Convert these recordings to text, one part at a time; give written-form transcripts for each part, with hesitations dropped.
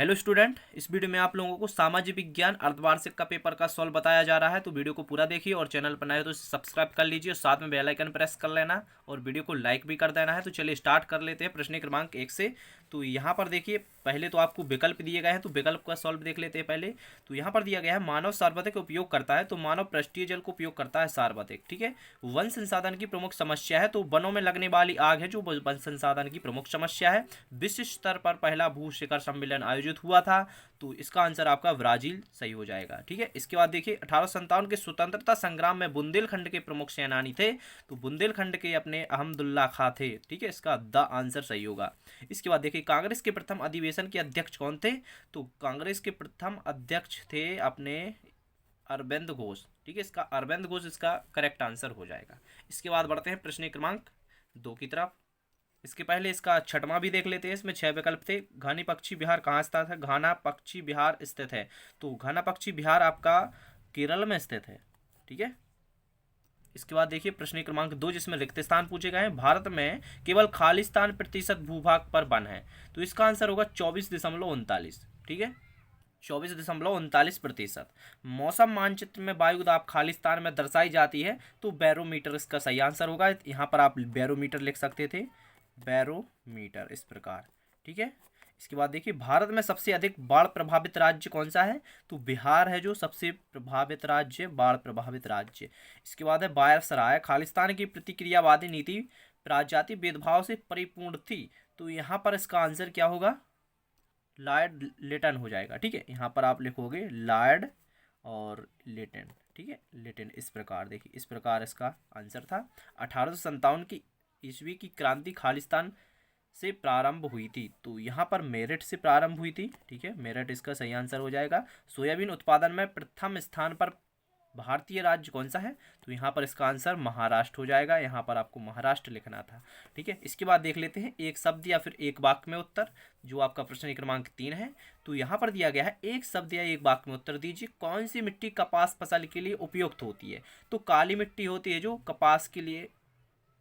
Hello student, इस video में आप लोगों को सामाजिक विज्ञान अर्धवार्षिक का पेपर का सॉल्व बताया जा रहा है। तो वीडियो को पूरा देखिए और चैनल पर नए हो तो इसे सब्सक्राइब कर लीजिए और साथ में बेल आइकन प्रेस कर लेना और वीडियो को लाइक भी कर देना है। तो चलिए स्टार्ट कर लेते हैं प्रश्न क्रमांक 1 से। तो यहाँ पर देखिए, पहले तो आपको विकल्प दिए गए हैं, तो विकल्प का सॉल्व देख लेते हैं पहले। तो यहाँ पर दिया गया है मानव सार्वत्रिक उपयोग करता है, तो मानव पृष्ठीय जल को उपयोग करता है सार्वत्रिक। ठीक है। वन संसाधन की प्रमुख समस्या है, तो वनों में लगने वाली आग है जो वन संसाधन की प्रमुख समस्या है। विश्व स्तर पर पहला भू शिखर सम्मेलन आयोजित हुआ था, तो इसका आंसर आपका ब्राजील सही हो जाएगा। ठीक है। इसके बाद देखिए 1857 के स्वतंत्रता संग्राम में बुंदेलखंड के प्रमुख सेनानी थे, तो बुंदेलखंड के अपने अहमदुल्ला खां थे। ठीक है, इसका द आंसर सही होगा। इसके बाद देखिए कांग्रेस के प्रथम अधिवेशन के अध्यक्ष कौन थे, तो कांग्रेस के प्रथम अध्यक्ष थे अपने अरविंद घोष। ठीक है, इसका अरविंद घोष इसका करेक्ट आंसर हो जाएगा। इसके बाद बढ़ते हैं प्रश्न क्रमांक 2 की तरफ। इसके पहले इसका छठवां भी देख लेते हैं। इसमें 6 विकल्प थे। घानी पक्षी विहार कहाँ स्थित है, घाना पक्षी विहार स्थित है, तो घाना पक्षी विहार आपका केरल में स्थित है। ठीक है। इसके बाद देखिए प्रश्न क्रमांक 2, जिसमें रिक्त स्थान पूछे गए हैं। भारत में केवल खालिस्तान प्रतिशत भूभाग पर वन है, तो इसका आंसर होगा 24.39। ठीक है, 24.39%। मौसम मानचित्र में वायु दाब खालिस्तान में दर्शाई जाती है, तो बैरोमीटर इसका सही आंसर होगा। यहाँ पर आप बैरोमीटर लिख सकते थे, बैरोमीटर इस प्रकार। ठीक है। इसके बाद देखिए भारत में सबसे अधिक बाढ़ प्रभावित राज्य कौन सा है, तो बिहार है जो सबसे प्रभावित राज्य, बाढ़ प्रभावित राज्य। इसके बाद है वायसराय, खालिस्तान की प्रतिक्रियावादी नीति प्राजाति भेदभाव से परिपूर्ण थी, तो यहाँ पर इसका आंसर क्या होगा, लॉर्ड लिटन हो जाएगा। ठीक है, यहाँ पर आप लिखोगे लॉर्ड और लिटन। ठीक है, लिटन इस प्रकार। देखिए इस प्रकार इसका आंसर था। 1857 की ईस्वी की क्रांति खालिस्तान से प्रारंभ हुई थी, तो यहाँ पर मेरठ से प्रारंभ हुई थी। ठीक है, मेरठ इसका सही आंसर हो जाएगा। सोयाबीन उत्पादन में प्रथम स्थान पर भारतीय राज्य कौन सा है, तो यहाँ पर इसका आंसर महाराष्ट्र हो जाएगा। यहाँ पर आपको महाराष्ट्र लिखना था। ठीक है। इसके बाद देख लेते हैं एक शब्द या फिर एक वाक्य में उत्तर, जो आपका प्रश्न क्रमांक 3 है। तो यहाँ पर दिया गया है एक शब्द या एक वाक्य में उत्तर दीजिए। कौन सी मिट्टी कपास फसल के लिए उपयुक्त होती है, तो काली मिट्टी होती है जो कपास के लिए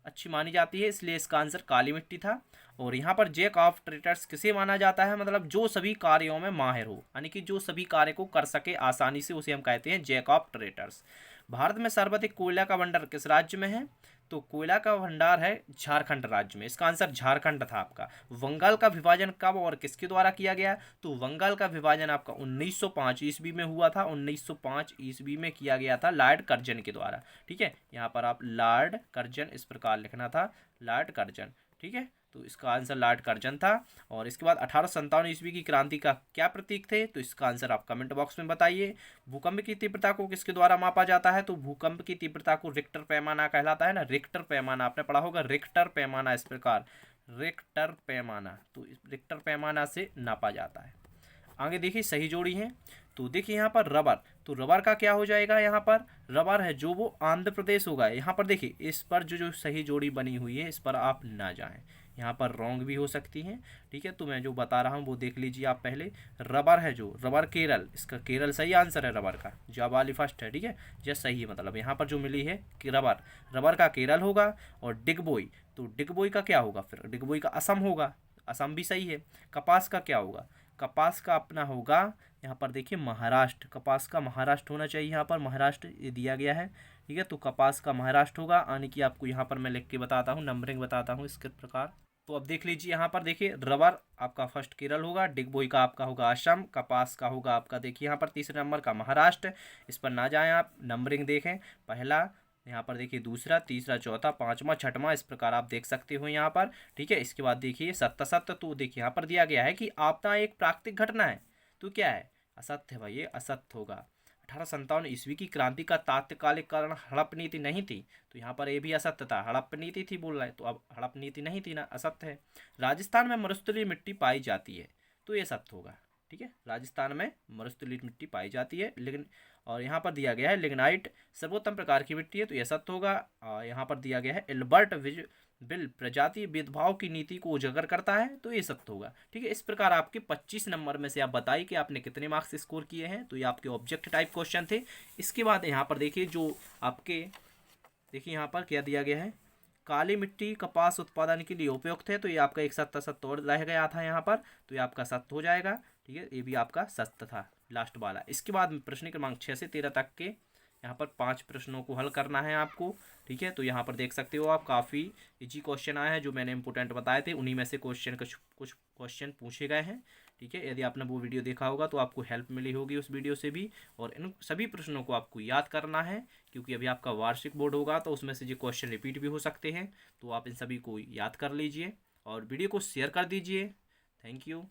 अच्छी मानी जाती है, इसलिए इसका आंसर काली मिट्टी था। और यहाँ पर जैक ऑफ ट्रेडर्स किसे माना जाता है, मतलब जो सभी कार्यों में माहिर हो, यानी कि जो सभी कार्य को कर सके आसानी से, उसे हम कहते हैं जैक ऑफ ट्रेडर्स। भारत में सर्वाधिक कोयला का भंडार किस राज्य में है, तो कोयला का भंडार है झारखंड राज्य में। इसका आंसर झारखंड था आपका। बंगाल का विभाजन कब और किसके द्वारा किया गया, तो बंगाल का विभाजन आपका 1905 ईस्वी में हुआ था। 1905 ईस्वी में किया गया था लॉर्ड कर्जन के द्वारा। ठीक है, यहाँ पर आप लॉर्ड कर्जन इस प्रकार लिखना था, लॉर्ड कर्जन। ठीक है, तो इसका आंसर लॉर्ड कर्जन था। और इसके बाद 1857 ईस्वी की क्रांति का क्या प्रतीक थे, तो इसका आंसर आप कमेंट बॉक्स में बताइए। भूकंप की तीव्रता को किसके द्वारा मापा जाता है, तो भूकंप की तीव्रता को रिक्टर पैमाना कहलाता है ना। रिक्टर पैमाना आपने पढ़ा होगा, रिक्टर पैमाना इस प्रकार, रिक्टर पैमाना, तो रिक्टर पैमाना से नापा जाता है। आगे देखिए सही जोड़ी है, तो देखिए यहाँ पर रबर, तो रबर का क्या हो जाएगा, यहाँ पर रबर है जो वो आंध्र प्रदेश होगा। यहाँ पर देखिए इस पर जो सही जोड़ी बनी हुई है, इस पर आप ना जाएं, यहाँ पर रॉन्ग भी हो सकती हैं। ठीक है, तो मैं जो बता रहा हूँ वो देख लीजिए आप पहले। रबर है जो, रबर केरल, इसका केरल सही आंसर है रबर का। जवाब वाली फर्स्ट है। ठीक है, जस्ट सही मतलब यहाँ पर जो मिली है कि रबर, रबर का केरल होगा। और डिगबोई, तो डिगबोई का क्या होगा, फिर डिगबोई का असम होगा, असम भी सही है। कपास का क्या होगा, कपास का अपना होगा यहाँ पर देखिए महाराष्ट्र, कपास का महाराष्ट्र होना चाहिए। यहाँ पर महाराष्ट्र ये दिया गया है। ठीक है, तो कपास का महाराष्ट्र होगा, यानी कि आपको यहाँ पर मैं लिख के बताता हूँ, नंबरिंग बताता हूँ इसके प्रकार। तो अब देख लीजिए यहाँ पर देखिए रबर आपका फर्स्ट केरल होगा, डिगबोई का आपका होगा असम, कपास का होगा आपका देखिए यहाँ पर तीसरे नंबर का महाराष्ट्र। इस पर ना जाएं आप, नंबरिंग देखें, पहला, यहाँ पर देखिए दूसरा, तीसरा, चौथा, पांचवा, छठवां, इस प्रकार आप देख सकते हो यहाँ पर। ठीक है, इसके बाद देखिए सत्य सत्य, तो देखिए यहाँ पर दिया गया है कि आपदा एक प्राकृतिक घटना है, तो क्या है, असत्य है भाई, ये असत्य होगा। 1857 ईस्वी की क्रांति का तात्कालिक कारण हड़प नीति नहीं थी, तो यहाँ पर ये भी असत्य था, हड़प नीति थी बोल रहा है, तो अब हड़प नीति नहीं थी ना, असत्य है। राजस्थान में मरुस्थलीय मिट्टी पाई जाती है, तो ये सत्य होगा। ठीक है, राजस्थान में मरुस्थलीय मिट्टी पाई जाती है, लेकिन और यहाँ पर दिया गया है लिग्नाइट सर्वोत्तम प्रकार की मिट्टी है, तो यह सत्य होगा। यहाँ पर दिया गया है एल्बर्ट बिल प्रजाति भेदभाव की नीति को उजागर करता है, तो ये सत्य होगा। ठीक है, इस प्रकार आपके 25 नंबर में से आप बताइए कि आपने कितने मार्क्स स्कोर किए हैं, तो ये आपके ऑब्जेक्ट टाइप क्वेश्चन थे। इसके बाद यहाँ पर देखिए जो आपके, देखिए यहाँ पर क्या दिया गया है, काली मिट्टी कपास उत्पादन के लिए उपयुक्त है, तो ये आपका एक सत्य सत्य और रह गया था यहाँ पर, तो ये आपका सत्य हो जाएगा। ठीक है, ये भी आपका सस्त था लास्ट वाला। इसके बाद प्रश्न क्रमांक 6 से 13 तक के यहाँ पर 5 प्रश्नों को हल करना है आपको। ठीक है, तो यहाँ पर देख सकते हो आप काफ़ी इजी क्वेश्चन आए हैं, जो मैंने इंपोर्टेंट बताए थे उन्हीं में से क्वेश्चन कुछ क्वेश्चन पूछे गए हैं। ठीक है, यदि आपने वो वीडियो देखा होगा तो आपको हेल्प मिली होगी उस वीडियो से भी। और इन सभी प्रश्नों को आपको याद करना है, क्योंकि अभी आपका वार्षिक बोर्ड होगा तो उसमें से जो क्वेश्चन रिपीट भी हो सकते हैं, तो आप इन सभी को याद कर लीजिए और वीडियो को शेयर कर दीजिए। Thank you.